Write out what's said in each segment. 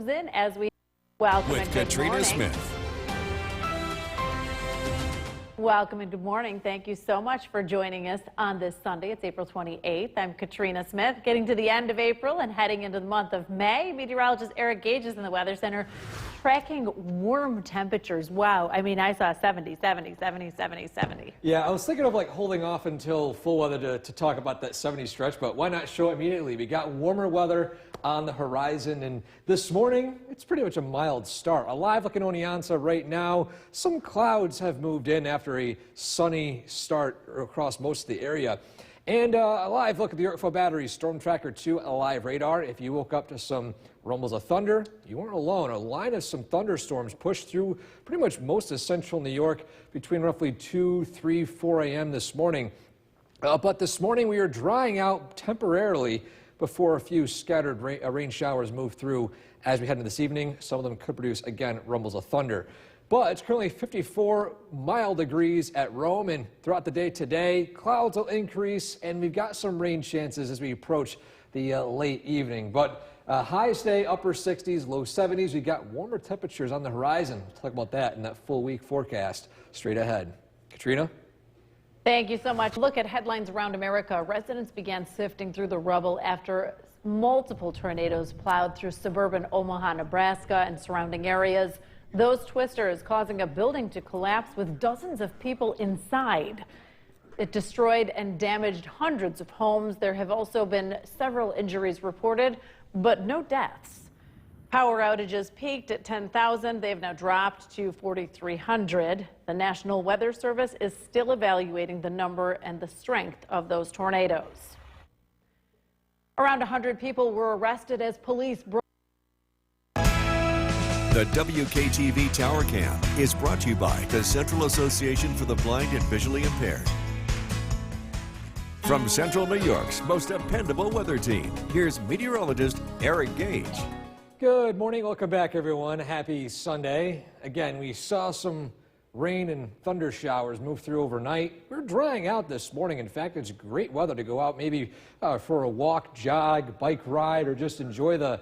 moves in as we welcome with and good Katrina morning. Smith. Welcome and good morning. Thank you so much for joining us on this Sunday. It's April 28th. I'm Katrina Smith. Getting to the end of April and heading into the month of May. Meteorologist Eric Gage is in the Weather Center tracking warm temperatures. Wow. I mean, I saw 70, 70, 70, 70, 70. Yeah, I was thinking of like holding off until full weather to talk about that 70 stretch, but why not show immediately? We got warmer weather on the horizon, and this morning, it's pretty much a mild start. A live look at Oneonta right now. Some clouds have moved in after a sunny start across most of the area. And a live look at the Yorkville Battery Storm Tracker 2 live radar. If you woke up to some rumbles of thunder, you weren't alone. A line of some thunderstorms pushed through pretty much most of central New York between roughly 2, 3, 4 a.m. this morning. But this morning we are drying out temporarily before a few scattered rain showers move through as we head into this evening. Some of them could produce, again, rumbles of thunder. But it's currently 54 mild degrees at Rome, and throughout the day today, clouds will increase, and we've got some rain chances as we approach the late evening. But highs today, upper 60s, low 70s. We've got warmer temperatures on the horizon. We'll talk about that in that full week forecast straight ahead. Katrina? Thank you so much. Look at headlines around America. Residents began sifting through the rubble after multiple tornadoes plowed through suburban Omaha, Nebraska and surrounding areas. Those twisters causing a building to collapse with dozens of people inside. It destroyed and damaged hundreds of homes. There have also been several injuries reported, but no deaths. Power outages peaked at 10,000. They've now dropped to 4,300. The National Weather Service is still evaluating the number and the strength of those tornadoes. Around 100 people were arrested as police broke. The WKTV Tower Cam is brought to you by the Central Association for the Blind and Visually Impaired. From Central New York's most dependable weather team, here's meteorologist Eric Gage. Good morning. Welcome back, everyone. Happy Sunday. Again, we saw some rain and thunder showers move through overnight. We're drying out this morning. In fact, it's great weather to go out maybe for a walk, jog, bike ride, or just enjoy the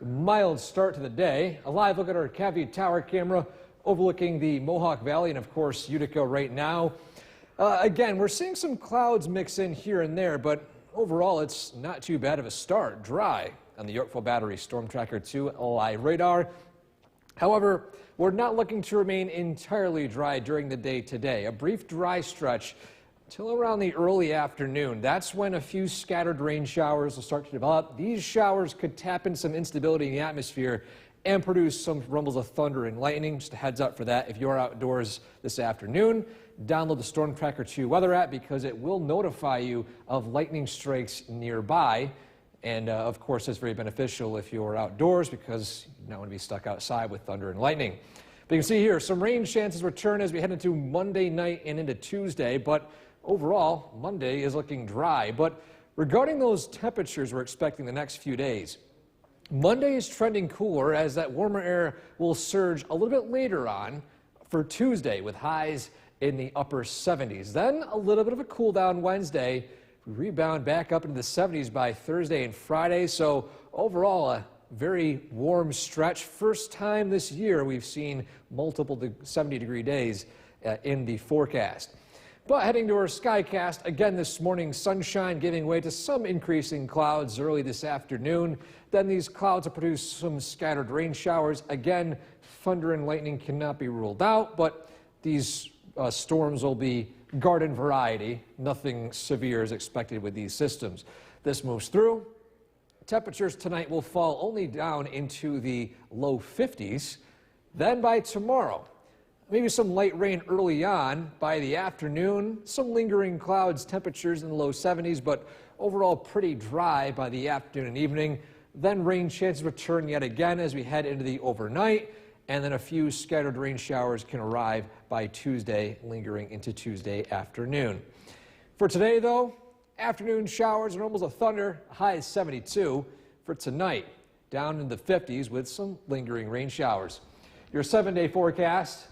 mild start to the day. A live look at our Cavvy Tower camera overlooking the Mohawk Valley and, of course, Utica right now. Again, we're seeing some clouds mix in here and there, but overall, it's not too bad of a start. Dry on the Yorkville Battery Storm Tracker 2 live radar. However, we're not looking to remain entirely dry during the day today. A brief dry stretch till around the early afternoon. That's when a few scattered rain showers will start to develop. These showers could tap in some instability in the atmosphere and produce some rumbles of thunder and lightning. Just a heads up for that. If you're outdoors this afternoon, download the Storm Tracker 2 weather app because it will notify you of lightning strikes nearby. And of course, it's very beneficial if you're outdoors because you don't want to be stuck outside with thunder and lightning. But you can see here, some rain chances return as we head into Monday night and into Tuesday. But overall, Monday is looking dry. But regarding those temperatures we're expecting the next few days, Monday is trending cooler as that warmer air will surge a little bit later on for Tuesday with highs in the upper 70s. Then a little bit of a cool down Wednesday. We rebound back up into the 70s by Thursday and Friday. So overall, a very warm stretch. First time this year we've seen multiple 70-degree days in the forecast. But heading to our Skycast, again this morning, sunshine giving way to some increasing clouds early this afternoon. Then these clouds will produce some scattered rain showers. Again, thunder and lightning cannot be ruled out, but these storms will be garden variety. Nothing severe is expected with these systems. This moves through. Temperatures tonight will fall only down into the low 50s. Then by tomorrow, maybe some light rain early on. By the afternoon, some lingering clouds, temperatures in the low 70s, but overall pretty dry by the afternoon and evening. Then rain chances return yet again as we head into the overnight, and then a few scattered rain showers can arrive by Tuesday, lingering into Tuesday afternoon. For today, though, afternoon showers and rumbles of thunder, high is 72. For tonight, down in the 50s with some lingering rain showers. Your 7-day forecast.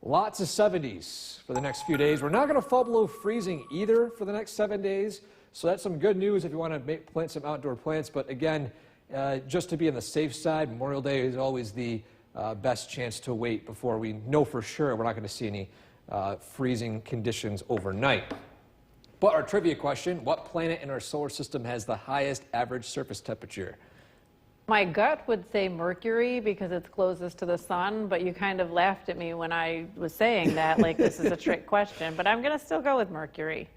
Lots of 70s for the next few days. We're not going to fall below freezing either for the next 7 days. So that's some good news if you want to plant some outdoor plants. But again, just to be on the safe side. Memorial Day is always the best chance to wait before we know for sure we're not going to see any freezing conditions overnight. But our trivia question, what planet in our solar system has the highest average surface temperature? My gut would say Mercury because it's closest to the sun, but you kind of laughed at me when I was saying that, like this is a trick question, but I'm going to still go with Mercury.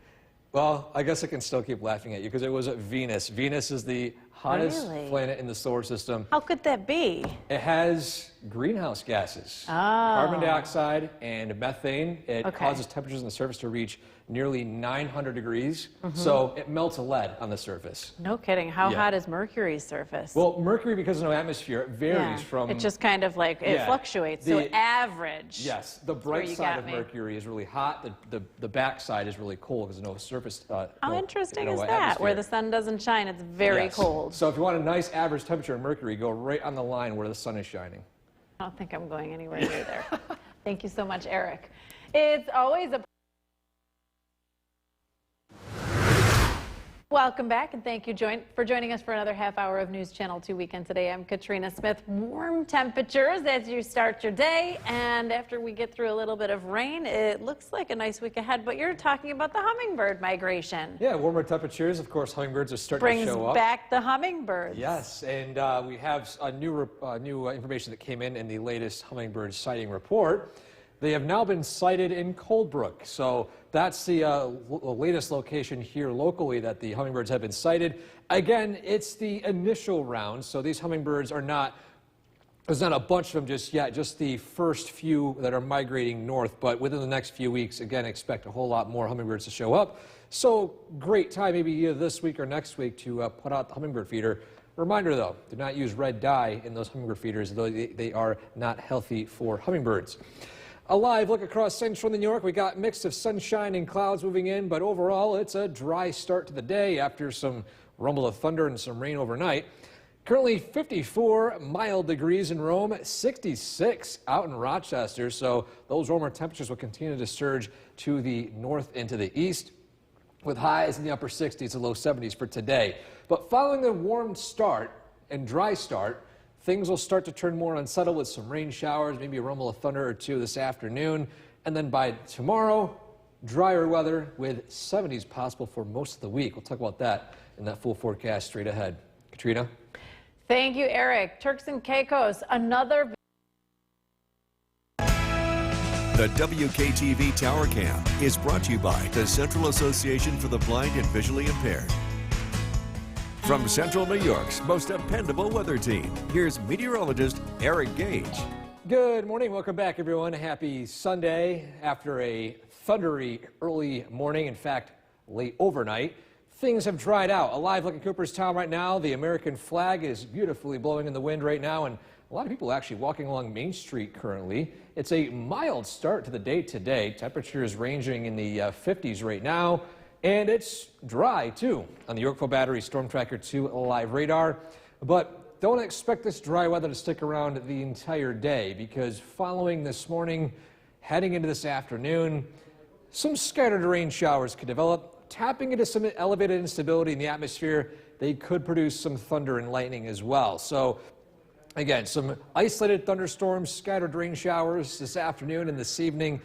Well, I guess I can still keep laughing at you because it was Venus. Venus is the hottest Really? planet in the solar system. How could that be? It has greenhouse gases, Oh. carbon dioxide and methane. It Okay. causes temperatures on the surface to reach nearly 900 degrees. So it melts lead on the surface. No kidding. How Yeah. hot is Mercury's surface? Well, Mercury, because of no atmosphere, it varies from... It just kind of like, it Yeah. fluctuates. So The- average. Yes, the where bright you side got of me. Mercury is really hot. The back side is really cold because no surface. How no- interesting no is that? atmosphere. Where the sun doesn't shine, it's very Yes. cold. So if you want a nice average temperature of Mercury, go right on the line where the sun is shining. I don't think I'm going anywhere near there. Thank you so much, Eric. It's always a Welcome back, and thank you for joining us for another half hour of News Channel 2 Weekend Today. I'm Katrina Smith. Warm temperatures as you start your day, and after we get through a little bit of rain, it looks like a nice week ahead, but you're talking about the hummingbird migration. Yeah, warmer temperatures. Of course, hummingbirds are starting Brings to show up. back the hummingbirds. Yes, and we have a new information that came in the latest hummingbird sighting report. They have now been sighted in Coldbrook. So that's the latest location here locally that the hummingbirds have been sighted. Again, it's the initial round, so these hummingbirds are not, there's not a bunch of them just yet, just the first few that are migrating north. But within the next few weeks, again, expect a whole lot more hummingbirds to show up. So great time, maybe either this week or next week, to put out the hummingbird feeder. Reminder though, do not use red dye in those hummingbird feeders, though they are not healthy for hummingbirds. A live look across central New York. We got a mix of sunshine and clouds moving in, but overall it's a dry start to the day after some rumble of thunder and some rain overnight. Currently 54 mild degrees in Rome, 66 out in Rochester, so those warmer temperatures will continue to surge to the north and to the east, with highs in the upper 60s to low 70s for today. But following the warm start and dry start, things will start to turn more unsettled with some rain showers, maybe a rumble of thunder or two this afternoon. And then by tomorrow, drier weather with 70s possible for most of the week. We'll talk about that in that full forecast straight ahead. Katrina? Thank you, Eric. Turks and Caicos, another The WKTV Tower Cam is brought to you by the Central Association for the Blind and Visually Impaired. From Central New York's most dependable weather team, here's meteorologist Eric Gage. Good morning. Welcome back, everyone. Happy Sunday. After a thundery early morning, in fact, late overnight, things have dried out. A live look at Cooperstown right now. The American flag is beautifully blowing in the wind right now, and a lot of people actually walking along Main Street currently. It's a mild start to the day today. Temperatures ranging in the 50s right now. And it's dry, too, on the Yorkville Battery Storm Tracker 2 live radar. But don't expect this dry weather to stick around the entire day, because following this morning, heading into this afternoon, some scattered rain showers could develop. Tapping into some elevated instability in the atmosphere, they could produce some thunder and lightning as well. So, again, some isolated thunderstorms, scattered rain showers this afternoon and this evening.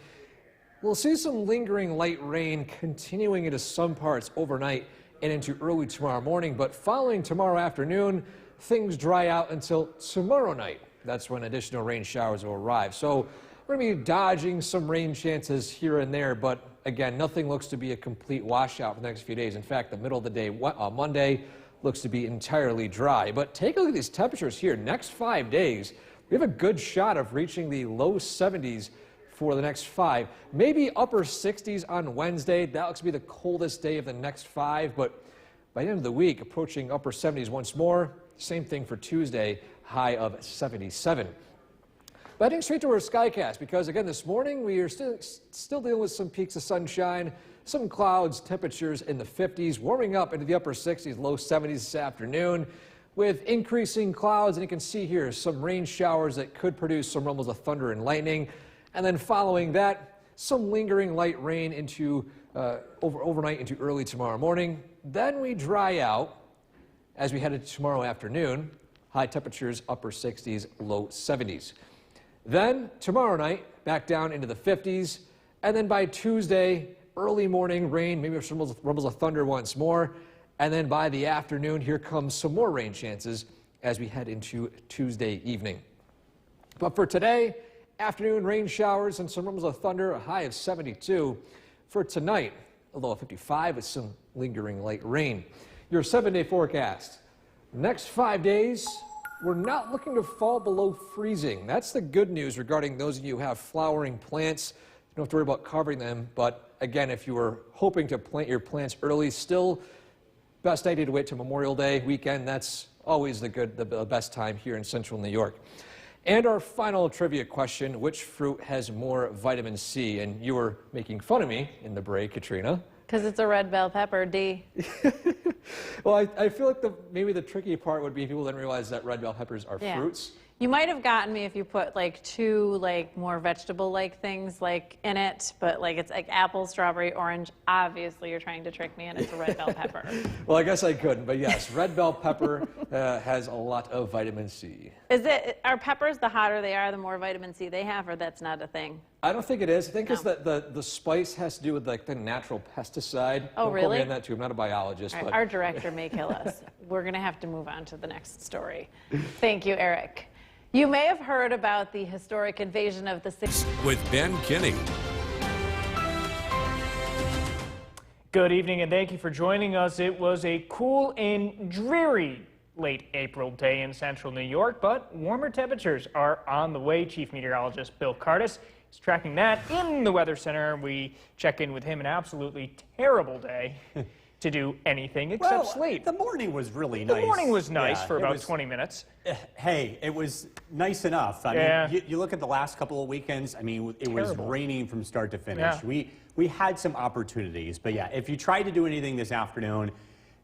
We'll see some lingering light rain continuing into some parts overnight and into early tomorrow morning, but following tomorrow afternoon, things dry out until tomorrow night. That's when additional rain showers will arrive. So we're going to be dodging some rain chances here and there, but again, nothing looks to be a complete washout for the next few days. In fact, the middle of the day, Monday, looks to be entirely dry. But take a look at these temperatures here. Next 5 days, we have a good shot of reaching the low 70s for the next 5, maybe upper 60s on Wednesday. That looks to be the coldest day of the next 5, but by the end of the week, approaching upper 70s once more. Same thing for Tuesday, high of 77. But heading straight to our Skycast, because again, this morning we are still dealing with some peaks of sunshine, some clouds, temperatures in the 50s, warming up into the upper 60s, low 70s this afternoon, with increasing clouds, and you can see here some rain showers that could produce some rumbles of thunder and lightning. And then following that, some lingering light rain into overnight into early tomorrow morning. Then we dry out, as we head into tomorrow afternoon. High temperatures, upper 60s, low 70s. Then tomorrow night, back down into the 50s. And then by Tuesday, early morning rain, maybe some rumbles of thunder once more. And then by the afternoon, here comes some more rain chances as we head into Tuesday evening. But for today, afternoon rain showers and some rumbles of thunder, a high of 72. For tonight, a low of 55 with some lingering light rain. Your 7-day forecast. Next 5 days, we're not looking to fall below freezing. That's the good news regarding those of you who have flowering plants. You don't have to worry about covering them. But again, if you were hoping to plant your plants early, still best idea to wait till Memorial Day weekend. That's always the best time here in central New York. And our final trivia question, which fruit has more vitamin C? And you were making fun of me in the break, Katrina. Because it's a red bell pepper, D. Well, I feel like maybe the tricky part would be people didn't realize that red bell peppers are fruits. You might have gotten me if you put like two more vegetable-like things in it, but it's like apple, strawberry, orange. Obviously, you're trying to trick me, and it's a red bell pepper. Well, I guess I couldn't, but yes, red bell pepper has a lot of vitamin C. Are peppers, the hotter they are, the more vitamin C they have, or that's not a thing? I don't think it is. I think it's that the spice has to do with the natural pesticide. Oh, Don't really? quote me on that too. I'm not a biologist. Right, but our director may kill us. We're going to have to move on to the next story. Thank you, Eric. You may have heard about the historic invasion of the city. With Ben Kinney. Good evening and thank you for joining us. It was a cool and dreary late April day in central New York, but warmer temperatures are on the way. Chief Meteorologist Bill Curtis is tracking that in the Weather Center. We check in with him. An absolutely terrible day to do anything except sleep. The morning was really nice. The morning was nice Yeah, for it about was- 20 minutes. Hey, it was nice enough. I mean, you look at the last couple of weekends, I mean, it was Terrible. raining from start to finish. Yeah. We had some opportunities, but yeah, if you tried to do anything this afternoon,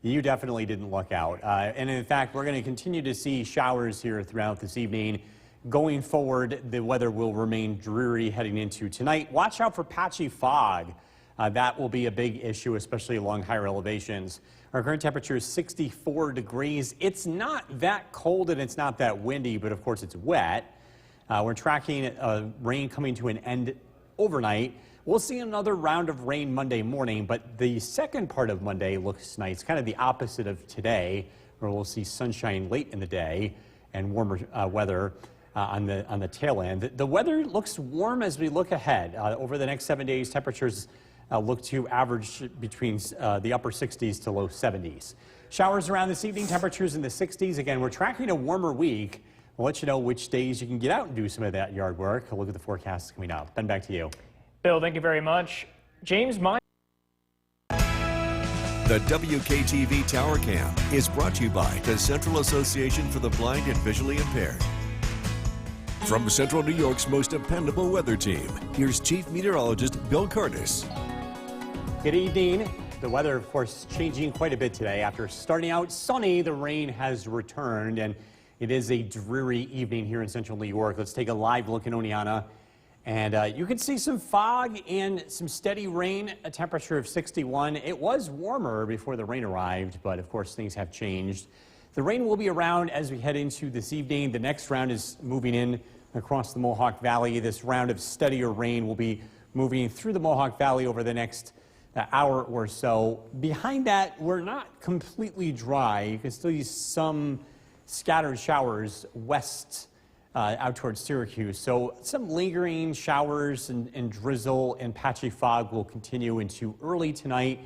you definitely didn't look out. And in fact, we're going to continue to see showers here throughout this evening. Going forward, the weather will remain dreary heading into tonight. Watch out for patchy fog. That will be a big issue, especially along higher elevations. Our current temperature is 64 degrees. It's not that cold and it's not that windy, but of course it's wet. We're tracking rain coming to an end overnight. We'll see another round of rain Monday morning, but the second part of Monday looks nice, kind of the opposite of today, where we'll see sunshine late in the day and warmer weather on the tail end. The weather looks warm as we look ahead. Over the next 7 days, temperatures look to average between the upper 60s to low 70s. Showers around this evening, temperatures in the 60s. Again, we're tracking a warmer week. We'll let you know which days you can get out and do some of that yard work. A look at the forecast coming up. Ben, back to you. Bill, thank you very much. James Meyer. The WKTV Tower Cam is brought to you by the Central Association for the Blind and Visually Impaired. From Central New York's most dependable weather team, here's Chief Meteorologist Bill Curtis. Good evening. The weather, of course, changing quite a bit today. After starting out sunny, the rain has returned, and it is a dreary evening here in central New York. Let's take a live look in Oneonta. And you can see some fog and some steady rain, a temperature of 61. It was warmer before the rain arrived, but of course things have changed. The rain will be around as we head into this evening. The next round is moving in across the Mohawk Valley. This round of steadier rain will be moving through the Mohawk Valley over the next hour or so. Behind that, we're not completely dry. You can still use some scattered showers west out towards Syracuse. So some lingering showers and drizzle and patchy fog will continue into early tonight.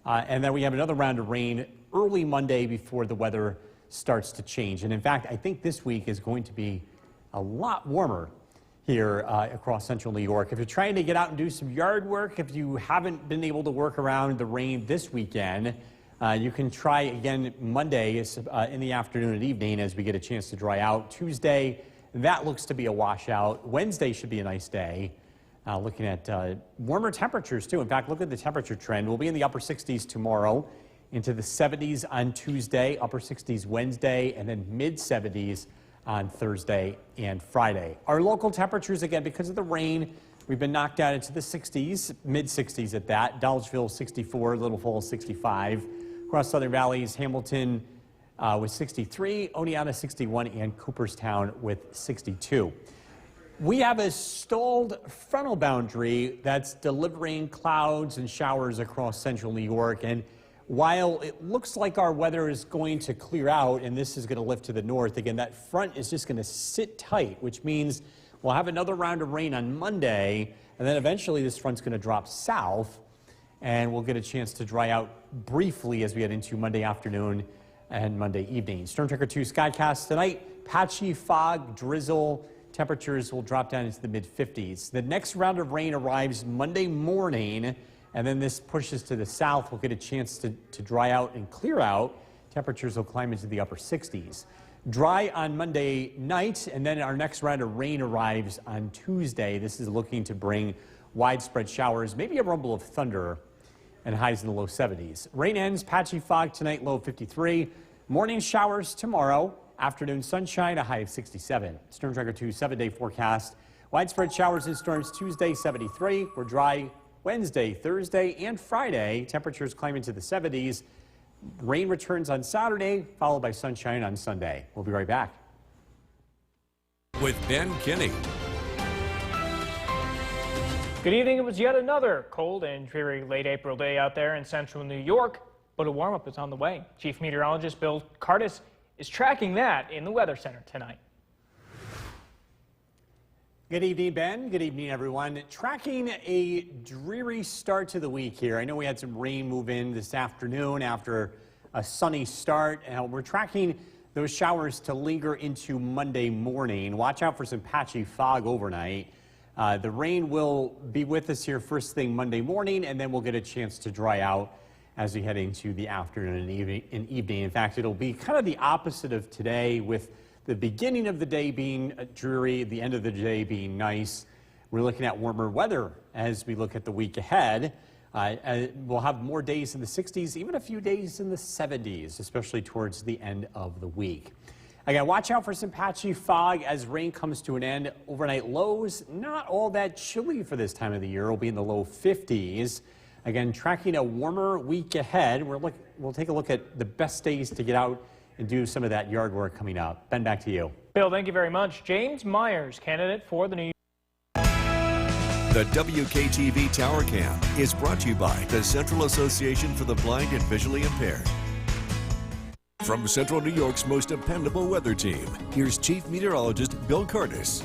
And then we have another round of rain early Monday before the weather starts to change. And in fact, I think this week is going to be a lot warmer here across central New York. If you're trying to get out and do some yard work, if you haven't been able to work around the rain this weekend, you can try again Monday in the afternoon and evening as we get a chance to dry out. Tuesday, that looks to be a washout. Wednesday should be a nice day. Looking at warmer temperatures too. In fact, look at the temperature trend. We'll be in the upper 60s tomorrow, into the 70s on Tuesday, upper 60s Wednesday, and then mid 70s on Thursday and Friday. Our local temperatures, again, because of the rain, we've been knocked down into the 60s, mid 60s at that. Dolgeville 64, Little Falls 65. Across Southern Valleys, Hamilton with 63, Oneonta 61, and Cooperstown with 62. We have a stalled frontal boundary that's delivering clouds and showers across central New York. And while it looks like our weather is going to clear out and this is going to lift to the north, again, that front is just going to sit tight, which means we'll have another round of rain on Monday, and then eventually this front's going to drop south, and we'll get a chance to dry out briefly as we head into Monday afternoon and Monday evening. Storm Tracker 2 Skycast tonight, patchy fog, drizzle. Temperatures will drop down into the mid-50s. The next round of rain arrives Monday morning, and then this pushes to the south. We'll get a chance to dry out and clear out. Temperatures will climb into the upper 60s. Dry on Monday night, and then our next round of rain arrives on Tuesday. This is looking to bring widespread showers, maybe a rumble of thunder, and highs in the low 70s. Rain ends, patchy fog tonight, low 53. Morning showers tomorrow. Afternoon sunshine, a high of 67. Storm Tracker 2 7-day forecast. Widespread showers and storms Tuesday, 73. We're dry Wednesday, Thursday, and Friday. Temperatures climb into the 70s. Rain returns on Saturday, followed by sunshine on Sunday. We'll be right back. With Ben Kinney. Good evening. It was yet another cold and dreary late April day out there in central New York, but a warm-up is on the way. Chief Meteorologist Bill Curtis is tracking that in the Weather Center tonight. Good evening, Ben. Good evening, everyone. Tracking a dreary start to the week here. I know we had some rain move in this afternoon after a sunny start. We're tracking those showers to linger into Monday morning. Watch out for some patchy fog overnight. The rain will be with us here first thing Monday morning, and then we'll get a chance to dry out as we head into the afternoon and evening. In fact, it'll be kind of the opposite of today, with the beginning of the day being dreary, the end of the day being nice. We're looking at warmer weather as we look at the week ahead. We'll have more days in the 60s, even a few days in the 70s, especially towards the end of the week. Again, watch out for some patchy fog as rain comes to an end. Overnight lows, not all that chilly for this time of the year. We'll be in the low 50s. Again, tracking a warmer week ahead. We'll take a look at the best days to get out and do some of that yard work coming up. Ben, back to you. Bill, thank you very much. James Myers, candidate for the New York. The WKTV Tower Cam is brought to you by the Central Association for the Blind and Visually Impaired. From Central New York's most dependable weather team, here's Chief Meteorologist Bill Curtis.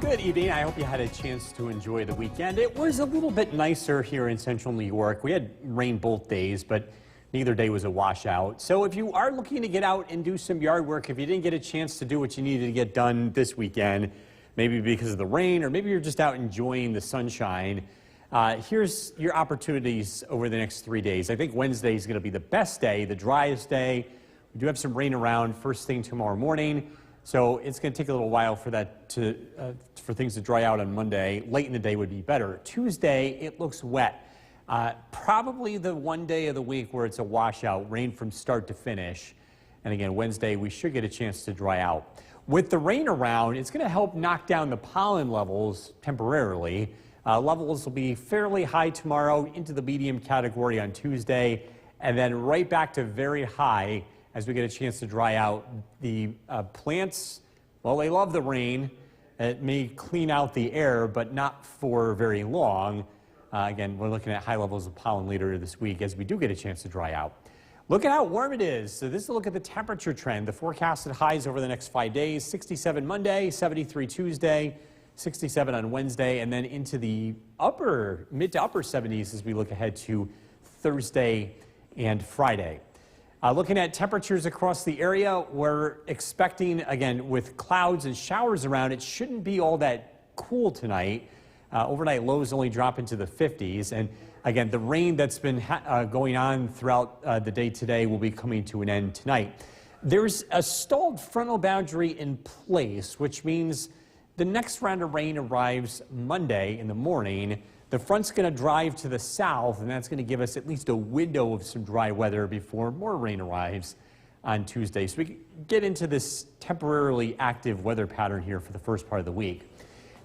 Good evening. I hope you had a chance to enjoy the weekend. It was a little bit nicer here in central New York. We had rain both days, but neither day was a washout. So if you are looking to get out and do some yard work, if you didn't get a chance to do what you needed to get done this weekend, maybe because of the rain, or maybe you're just out enjoying the sunshine, here's your opportunities over the next 3 days. I think Wednesday is going to be the best day, the driest day. We do have some rain around first thing tomorrow morning. So it's going to take a little while for that for things to dry out on Monday. Late in the day would be better. Tuesday, it looks wet. Probably the one day of the week where it's a washout, rain from start to finish. And again, Wednesday, we should get a chance to dry out. With the rain around, it's going to help knock down the pollen levels temporarily. Levels will be fairly high tomorrow, into the medium category on Tuesday, and then right back to very high as we get a chance to dry out. The plants, well, they love the rain. It may clean out the air, but not for very long. Again, we're looking at high levels of pollen later this week as we do get a chance to dry out. Look at how warm it is. So this is a look at the temperature trend. The forecasted highs over the next 5 days: 67 Monday, 73 Tuesday, 67 on Wednesday, and then into the mid to upper 70s as we look ahead to Thursday and Friday. Looking at temperatures across the area, we're expecting, again, with clouds and showers around, it shouldn't be all that cool tonight. Overnight lows only drop into the 50s. And again, the rain that's been going on throughout the day today will be coming to an end tonight. There's a stalled frontal boundary in place, which means the next round of rain arrives Monday in the morning. The front's going to drive to the south, and that's going to give us at least a window of some dry weather before more rain arrives on Tuesday. So we get into this temporarily active weather pattern here for the first part of the week.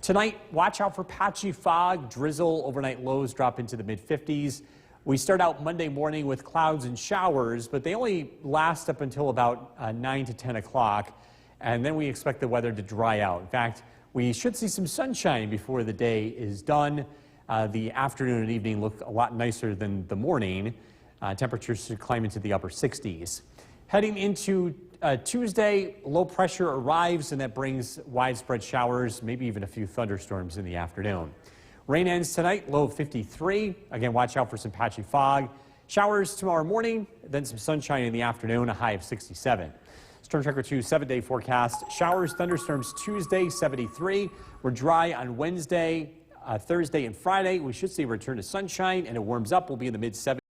Tonight, watch out for patchy fog, drizzle. Overnight lows drop into the mid-50s. We start out Monday morning with clouds and showers, but they only last up until about 9 to 10 o'clock, and then we expect the weather to dry out. In fact, we should see some sunshine before the day is done. The afternoon and evening look a lot nicer than the morning. Temperatures should climb into the upper 60s. Heading into Tuesday, low pressure arrives, and that brings widespread showers, maybe even a few thunderstorms in the afternoon. Rain ends tonight, low of 53. Again, watch out for some patchy fog. Showers tomorrow morning, then some sunshine in the afternoon, a high of 67. Storm Tracker 2 7-day forecast. Showers, thunderstorms Tuesday, 73. We're dry on Wednesday, Thursday, and Friday. We should see a return to sunshine, and it warms up. We'll be in the mid-70s.